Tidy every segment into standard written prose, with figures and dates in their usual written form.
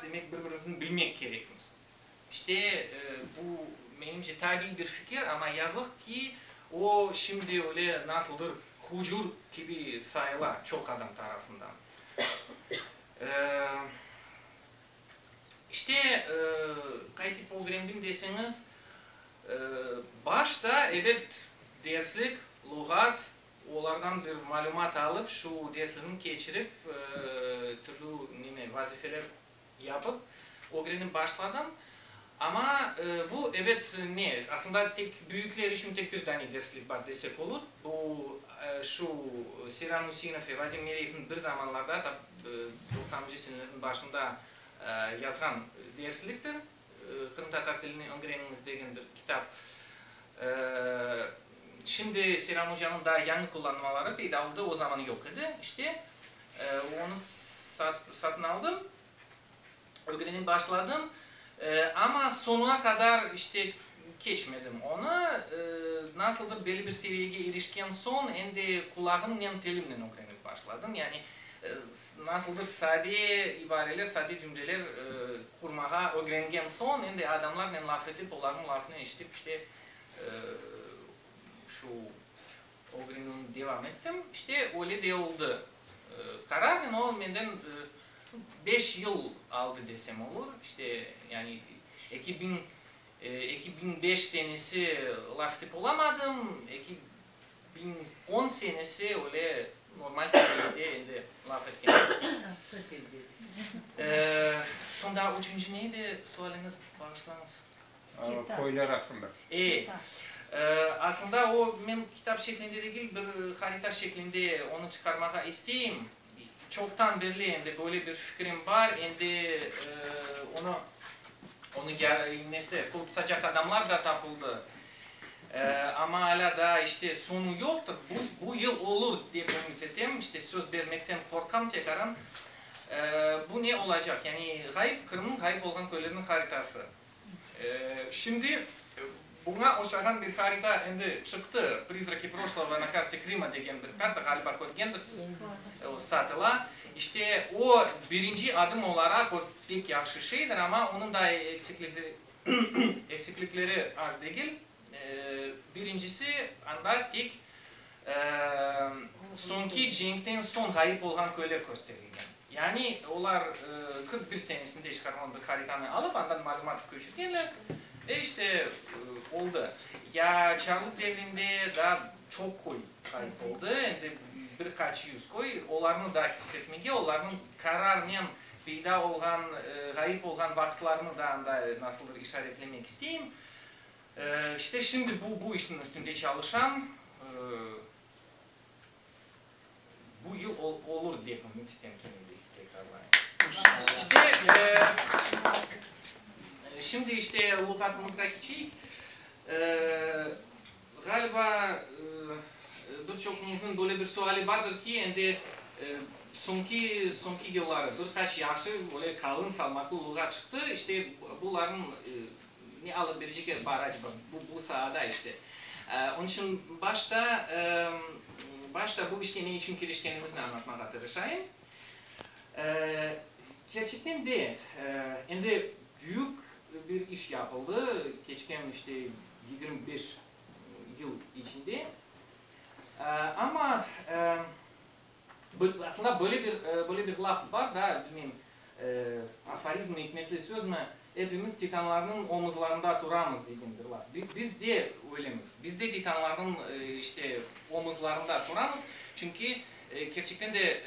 Demek birbirimizin bilmek gerekimiz. İşte bu menimce tabii bir fikir ama yazık ki o şimdi öyle nasıldır huzur gibi sayılar çok adam tarafından. İşte kayıt öğrendim deseniz başta evet derslik, lügat, onlardan bir malumat alıp şu derslerini geçirip türlü vazifeler yapıp öğrenip başladım. Ama bu evet ne? Aslında tek büyükler için tek bir tane derslik var desek olur. Bu şu Siran Hüseyinov ve Vadim Mereyev'in bir zamanlarda da 90. senelerin başında yazgan dersliktir. Kırım Tatar dilini öğreniniz degen bir kitap. Şimdi Siran Hoca'nın daha yeni kullanmaları peyda oldu, o zaman yok idi. İşte onu satın aldım, öğrenip başladım. Ama sonuna kadar işte geçmedim onu. Nasıldır belli bir seviyeye erişken son endi kulağım nem telimle öğrenip başladım. Yani nasıldır sade ibareler, sade cümleler kurmaya öğrengen son endi adamlar nem laf edip onların lafını eşitip işte şu öğrenimimi devam ettim. İşte öyle de oldu. Karar o benden 5 yıl aldı desem olur. İşte yani 2005 senesi laf tip olamadım. 2010 senesi öyle normal seviyede laf etken. Sonda üçüncü neydi sualiniz bağışlanız? Koylar hakkında. Aslında o benim kitap şeklinde değil bir harita şeklinde onu çıkarmaya isteyeyim. Çoktan belli böyle bir fikrim var. Onu neyse kul tutacak adamlar da tapıldı. Ama hala da işte sonu yoktur. Bu yıl olur diye ümit ettim. İşte söz vermekten korkan tekrardan. Bu ne olacak? Yani Kırım'ın kayıp olan köylerinin haritası. Şimdi buna oşagan bir harita çıktı. Призраки прошлого на карте Крыма degen bir karta galiba koygendirsiniz o satıla. İşte o birinci adım olarak o pek yaxşı şeydir ama onun da eksiklikleri az değil. Birincisi anda tek sonki cenkten son kayıp olan köyler gösterilgen. Yani onlar 41 senesinde çıkarılan bir haritanı alıp andan malumat köşürgenler. İşte oldu. Ya Çarlık devrinde da çok koy kayıp oldu. Birkaç yüz koy. Onlarını da hissetmeye, onların kararının peyda olan, kayıp olan vaktlarını da nasıldır işaretlemek isteyeyim. İşte şimdi bu işin üstünde çalışan bu yıl olur diye ümit ettim kendimi tekrarlayayım. İşte şimdi işte lügatımızda geçeyim. Galiba birçokumuzun böyle bir suali vardır ki endi sonki yıllarda birkaç yaxşı böyle kalın salmaklı lügat çıktı. İşte bunların ne alıp verecek baraj bu sahada işte. Onun için başta bu işe ne için girişkenimizi anlatmaya çalışayım. Gerçekten de endi büyük bir iş yapıldı. Geçen işte 25 yıl içinde. Ama aslında böyle bir laf var da bilmem aforizm hikmetli söz mü? Hepimiz titanların omuzlarında duramız dediğim bir laf. Biz de öylemiz. Biz de titanların işte omuzlarında duramız. Çünkü gerçekten de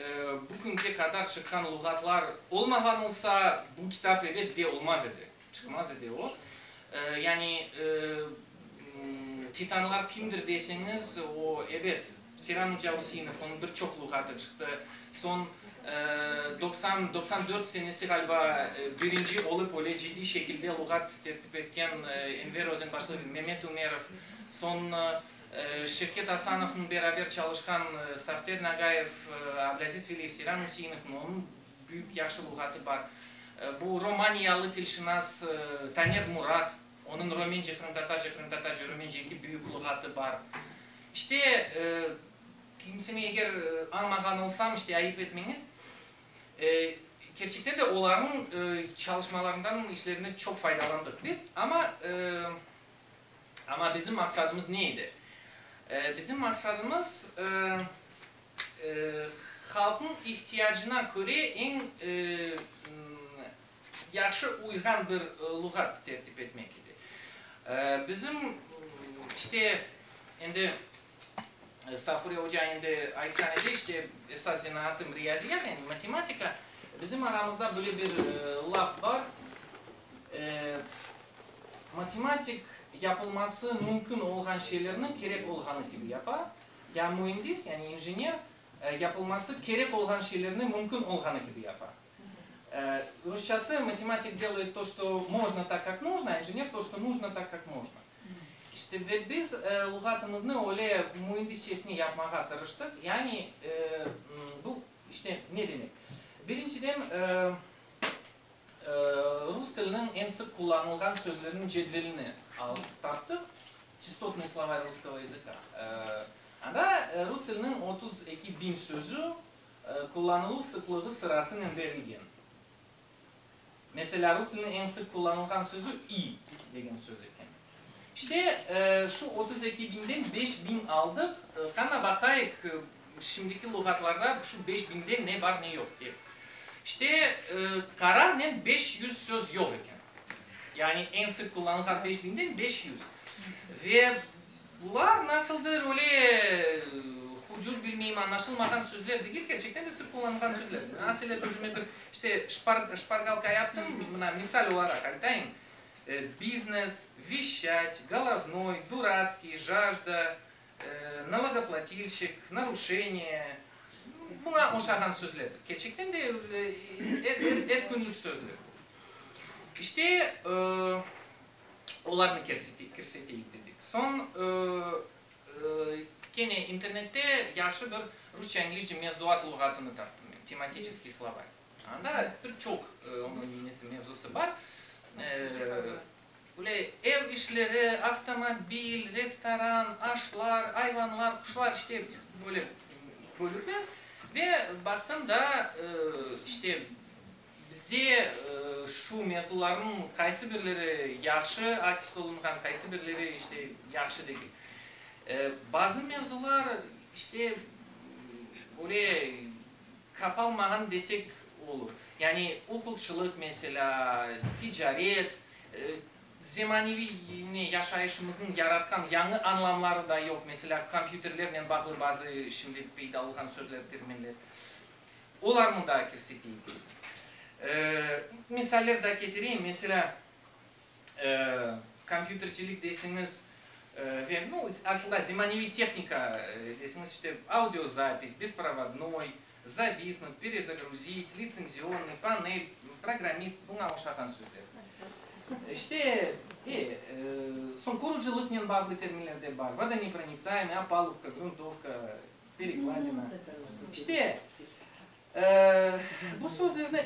bugüne kadar çıkan lügatlar olmadan olsa bu kitap evet de olmaz idi. Çıkmaz idi o. Yani titanlar kimdir deseniz o evet Siran Hüseyinov onun birçok lügatı çıktı. Son 94 senesi galiba birinci olup öyle ciddi şekilde lügat tertip etken Enver Özenbaşlı Mehmet Umerov, son Şevket Hasanov'un beraber çalışkan Safter Nagayev, Abdelaziz Veliyev, Siran Hüseyinov'un onun büyük yaxşı lügatı var. Bu Romaniyalı tilşinas Taner Murat, onun Romence, Kırım Tatarca, Romence iki büyük lügatı var. İşte kimsini eğer anmagan olsam işte ayıp etmeniz. gerçekten de onların çalışmalarından, işlerinden çok faydalandık biz. Ama bizim maksadımız neydi? Bizim maksadımız halkın ihtiyacına göre en yaxşı uygan bir lügat tertip etmek idi. Bizim işte endi Safuri Hoca endi aytkan edi, işte esas zanaatım riyaziyat, yani matematika. Bizim aramızda böyle bir laf var. Matematik yapılması mümkün olan şeylerin gerek olanı gibi yapar. Ya mühendis, yani inженер yapılması gerek olan şeylerini mümkün olanı gibi yapar. Rusçası matematik делает то, что можно так, как нужно, а инженер то, что нужно так, как можно. İşte ve biz lügatımızı öyle mühendisçesini yapmaya tırıştık. Yani bu işte ne demek? Birinciden Rus dilinin en sık kullanılan sözlerinin cedvelini tarttık. Частотные слова русского языка. Anda Rus dilinin 32.000 sözü kullanılır sıklığı sırasıyla verilgen. Mesela Rus dilinin en sık kullanılan sözü i degen söz eken. İşte şu 32.000'den 5.000 aldık. Kana bakayık şimdiki lügatlarda şu 5.000'den ne var ne yok diye. İşte kararnen 500 söz yok eken. Yani en sık kullanılan 5.000'den 500. Ve bunlar nasıldır öyle hucur bilmeyeyim anlaşılmadan sözler değil, gerçekten de sık kullanılan sözler. Mesela sözüme bir işte şpargalka yaptım, buna misal olarak айтайын. Бизнес, вещать, головной, дурацкий, жажда, налогоплательщик, нарушение. Buna oşakan sözlerdir. Gerçekten de er günlük sözler. İşte onlarını kirseteyik dedik. Son gene internette yaxşı bir Rusça-İngilizce mevzuat lügatını tarttım. Тематический словарь. Anda birçok onun mevzusu var. Böyle ev işleri, avtomobil, restoran, aşlar, hayvanlar, kuşlar işte böyle bölükler. Ve baktım da işte bizde şu mevzuların kaysi birleri yaxşı akis olungan, kaysi birleri işte yaxşı değil. Bazı mevzular işte böyle kapalmagan desek olur. Yani hukukçılık mesela, ticaret, zemanevi yaşayışımızın yaratkan yanı anlamları da yok. Mesela kompüterlerle bağlı bazı şimdi peyda olan sözler, terminler. Onlarını da kirseteyim. Misaller de getireyim. Mesela kompütercilik desiniz ve aslında zemanevi teknika desiniz işte audio запись, беспроводной, зависнуть, перезагрузить, лицензионный, панель, программист, buna oşakan sözler. İşte son kuruculukla bağlı terimler de var. Водонепроницаемый, опалубка, грунтовка, перекладина. İşte bu sözlerden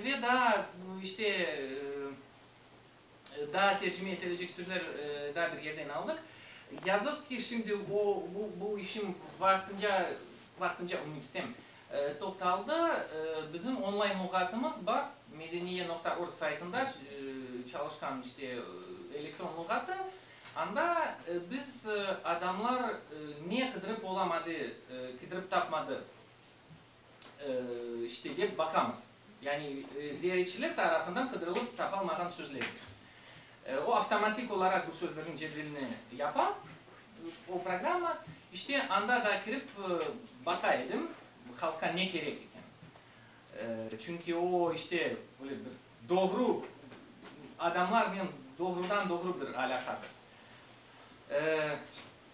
ve daha işte daha tercüme edilecek sözler daha bir yerden aldık. Yazık ki şimdi bu işim vaktınca unuttım. Totalda bizim online lügatımız var. Medeniye.org saytında çalışkan işte elektron lügatı. Anda biz adamlar niye kıdırıp olamadı, kıdırıp tapmadı işte diye bakamız. Yani ziyaretçiler tarafından kıdırılıp tapılmadan sözler. O otomatik olarak bu sözlerin cedvelini yapar. O programa işte anda da girip bakaydım halka ne gerek iken. Çünkü o işte böyle bir doğru adamlarla doğrudan doğru bir alakadır.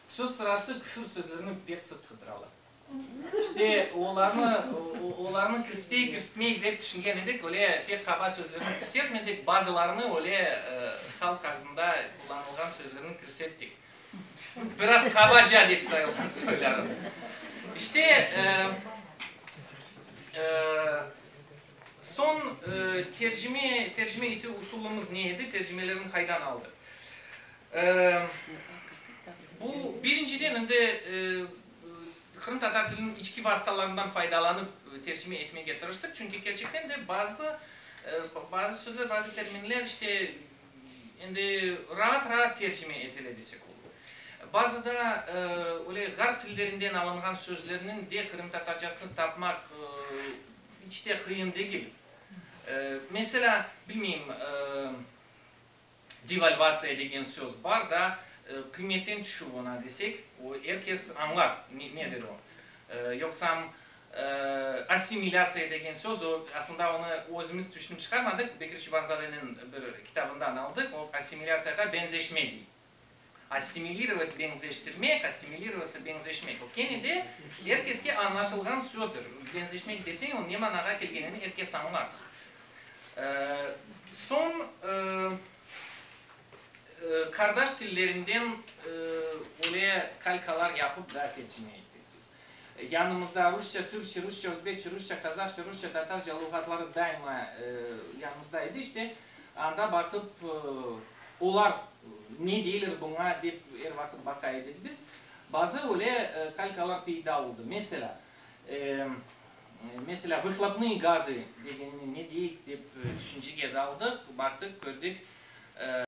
Söz sırası küfür sözlerini pek sık kıdıralım. İşte onlarını kirstmeyi dep düşüngen edik, öyle pek kaba sözlerini kirsetmedik, bazılarını öyle halk ağzında kullanılan sözlerini kirsettik. Biraz kabaca dep sayılan söylerim. İşte son tercüme eti usulümüz neydi? Tercümelerini kaydan aldık. Bu birinciden de Kırım Tatar dilinin içki vasıtalarından faydalanıp tercüme etmeye çalıştık. Çünkü gerçekten de bazı sözler, bazı terminler işte şimdi rahat tercüme edilecek olur. Bazı da öyle garp dillerinden alınan sözlerinin de Kırım Tatarcasını tapmak hiç de kıyın değil. Mesela bilmeyeyim devalvatsiya degen söz var da kıymetten düşüp ona desek o herkes anlar nedir o. Yoksa assimilyasiya degen söz o aslında onu özümüz düşünüp çıkarmadık. Bekir Şibanzade'nin bir kitabından aldık. O assimilyasiyaga benzeşme değil. Assimilировать benzeştirmek, assimilироваться benzeşmek. O kendi herkeske anlaşılgan sözdür. Benzeşmek desen o ne managa kelgenini herkes anlar. Son kardeş dillerinden oraya kalkalar yapıp da tercüme ettik biz. Yanımızda Rusça, Türkçe, Rusça, Özbekçe, Rusça, Kazakça, Rusça, Tatarca lügatları daima yanımızdaydı. İşte anda bakıp onlar ne değildir buna deyip her vakit bakaydık biz. Bazı öyle kalkalar peyda oldu. Mesela выхлопные gazı dediğini ne deyip düşünceye daldık, baktık, gördük.